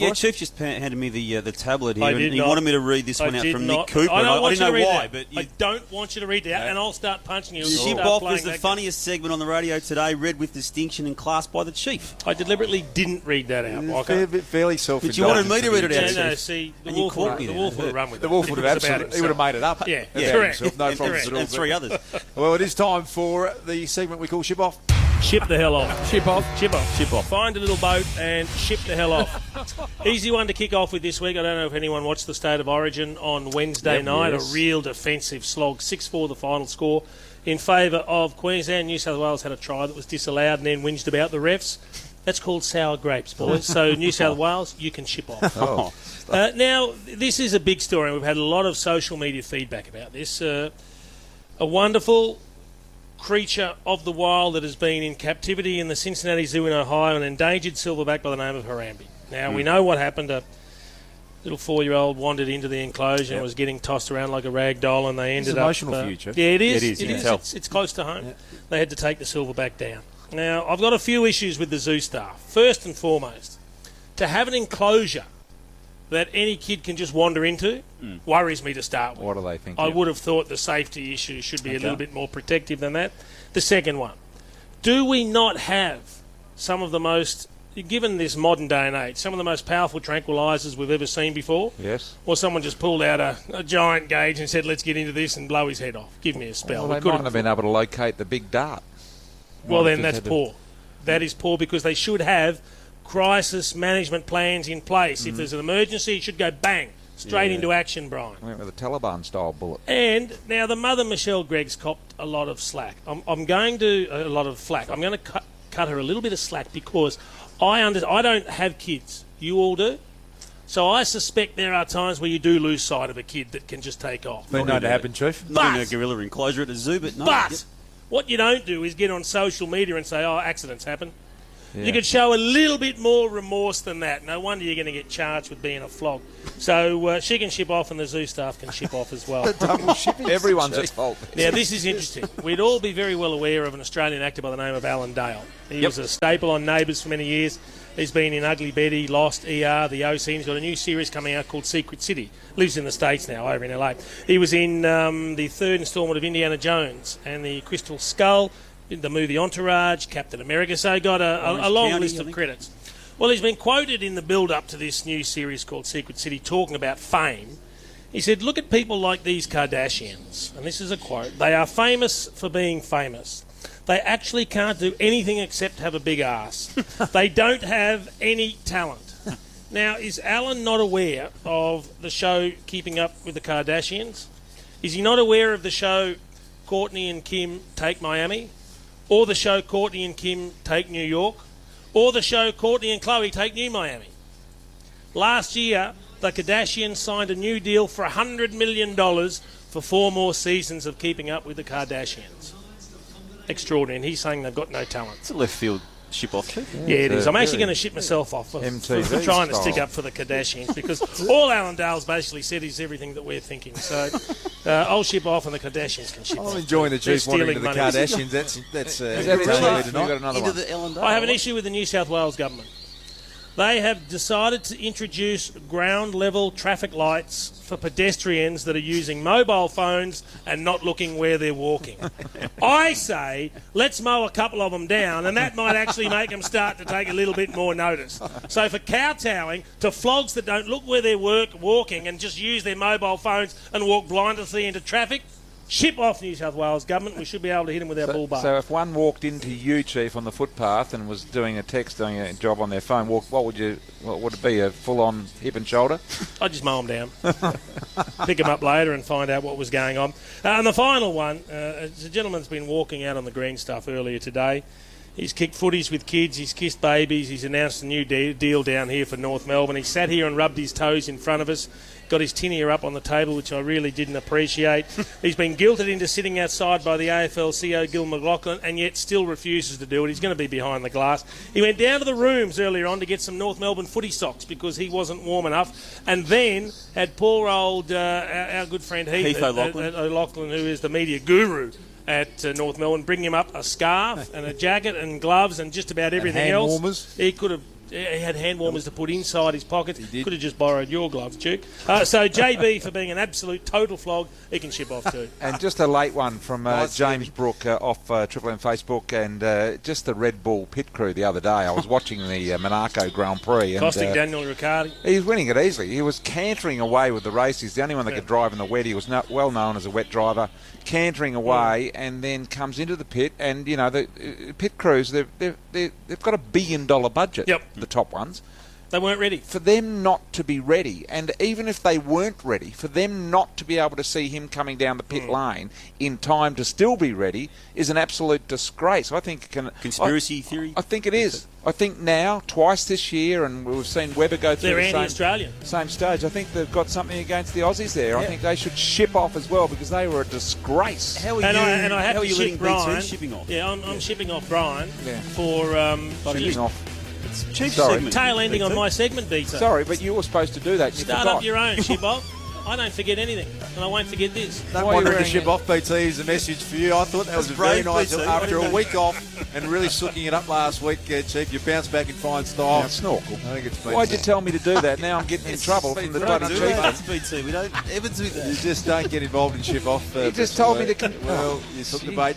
us? Chief just handed me the tablet here, I and did he not. wanted me to read this one out from not. Nick Cooper. I I didn't know why, but but I don't want you to read that, and I'll start punching you. Ship Off was the funniest segment on the radio today, read with distinction and class by the Chief. I deliberately didn't read that out, Walker. Fairly self-indulgent. But you wanted me to read it out, No, Chief. see, the And you Wolf caught would me the there. Wolf would have run with it. The Wolf would have It was about absolutely. He would have made it up. Yeah, about correct. himself. No problems at all. And three others. Well, it is time for the segment we call Ship Off. Ship the hell off. Ship off. Ship off. Ship off. Find a little boat and ship the hell off. Easy one to kick off with this week. I don't know if anyone watched the State of Origin on Wednesday night. Yes. A real defensive slog. 6-4 the final score in favour of Queensland. New South Wales had a try that was disallowed and then whinged about the refs. That's called sour grapes, boys. So New South Wales, you can ship off. Now, this is a big story. We've had a lot of social media feedback about this. A wonderful creature of the wild that has been in captivity in the Cincinnati Zoo in Ohio, an endangered silverback by the name of Harambe. Now, we know what happened. A little 4-year-old wandered into the enclosure and was getting tossed around like a rag doll, and they ended up... It's emotional future. Yeah, it is. It is, you can tell. It's close to home. Yeah. They had to take the silverback down. Now, I've got a few issues with the zoo staff. First and foremost, to have an enclosure that any kid can just wander into worries me to start with. What do they think? I would have thought the safety issue should be a little bit more protective than that. The second one, do we not have some of the most, given this modern day and age, some of the most powerful tranquilisers we've ever seen before? Yes. Or someone just pulled out a giant gauge and said, let's get into this and blow his head off. Give me a spell. Well, they mightn't have been able to locate the big dart. Well, then that's poor. That is poor because they should have crisis management plans in place. If there's an emergency, it should go bang, straight into action, Brian. Went with a Taliban-style bullet. And now the mother, Michelle Gregg's copped a lot of slack. I'm going to a lot of flack. I'm going to cut her a little bit of slack because I don't have kids. You all do. So I suspect there are times where you do lose sight of a kid that can just take off. Been known to happen, Chief. Not in a gorilla enclosure at a zoo, but no. But what you don't do is get on social media and say, accidents happen. Yeah. You could show a little bit more remorse than that. No wonder you're going to get charged with being a flog. So she can ship off and the zoo staff can ship off as well. Double shipping. Everyone's at fault. Now, this is interesting. We'd all be very well aware of an Australian actor by the name of Alan Dale. He was a staple on Neighbours for many years. He's been in Ugly Betty, Lost, ER, The OC. He's got a new series coming out called Secret City. Lives in the States now, over in LA. He was in the third instalment of Indiana Jones and the Crystal Skull, the movie Entourage, Captain America. So he got a long list of credits. Well, he's been quoted in the build-up to this new series called Secret City talking about fame. He said, look at people like these Kardashians. And this is a quote. They are famous for being famous. They actually can't do anything except have a big ass. They don't have any talent. Now, is Alan not aware of the show Keeping Up with the Kardashians? Is he not aware of the show Kourtney and Kim Take Miami? Or the show Kourtney and Kim Take New York? Or the show Kourtney and Khloe Take New Miami? Last year, the Kardashians signed a new deal for $100 million for 4 more seasons of Keeping Up with the Kardashians. Extraordinary. And he's saying they've got no talent. It's a left field ship off, Chief. Yeah, it is. I'm actually going to ship myself off for trying to stick up for the Kardashians because all Alan Dale's basically said is everything that we're thinking. So I'll ship off and the Kardashians can ship off. I'm enjoying the Chief wandering to the Kardashians. That's tonight. Got another one. I have an issue with the New South Wales government. They have decided to introduce ground-level traffic lights for pedestrians that are using mobile phones and not looking where they're walking. I say, let's mow a couple of them down, and that might actually make them start to take a little bit more notice. So for kowtowing to flogs that don't look where they're walking and just use their mobile phones and walk blindly into traffic, ship off, New South Wales government. We should be able to hit them with our bull bar. So if one walked into you, Chief, on the footpath and was doing a job on their phone, what would it be, a full-on hip and shoulder? I'd just mow them down. Pick them up later and find out what was going on. And the final one, a gentleman's been walking out on the green stuff earlier today. He's kicked footies with kids, he's kissed babies, he's announced a new deal down here for North Melbourne. He sat here and rubbed his toes in front of us, got his tinnier up on the table, which I really didn't appreciate. He's been guilted into sitting outside by the AFL CEO Gil McLachlan and yet still refuses to do it. He's going to be behind the glass. He went down to the rooms earlier on to get some North Melbourne footy socks because he wasn't warm enough, and then had poor old our good friend Heath O'Loughlin, who is the media guru at North Melbourne, bring him up a scarf and a jacket and gloves and just about everything else. Warmers. He could have he had hand warmers to put inside his pockets. He did. Could have just borrowed your gloves, Duke. So JB, for being an absolute total flog, he can ship off too. And just a late one from Nice, James Brook off Triple M Facebook, and just the Red Bull pit crew the other day. I was watching the Monaco Grand Prix. And, Costing Daniel Ricciardi. he's winning it easily. He was cantering away with the race. He's the only one that could drive in the wet. He was well known as a wet driver, cantering away, and then comes into the pit. And you know the pit crews, they've got $1 billion budget. Yep. The top ones. They weren't ready. For them not to be ready, and even if they weren't ready, for them not to be able to see him coming down the pit lane in time to still be ready is an absolute disgrace. I think Conspiracy theory? I think it is. I think now, twice this year, and we've seen Webber go through They're the anti-Australian. same stage. I think they've got something against the Aussies there. I think they should ship off as well because they were a disgrace. How are And you, I have how are to you letting ship Brian. BT shipping off? Yeah, I'm shipping off Brian Yeah. for Shipping off. It's cheap Sorry. segment. tail ending on BT. my segment, Beta. Sorry, but you were supposed to do that. And you Start forgot. up your own, ship off. I don't forget anything, and I won't forget this. Don't Why are you want to wearing ship it? off, BT, is a message for you. I thought that was That's very brave, nice. BT. After a week off and really sooking it up last week, Chief, you bounced back in fine style. Now, snorkel. I think it's been Why'd you tell me to do that? Now I'm getting in trouble from the We bloody don't do chief. that. That's BT. We don't ever do You that. just don't get involved in ship off. You just told me to Well, you took the bait.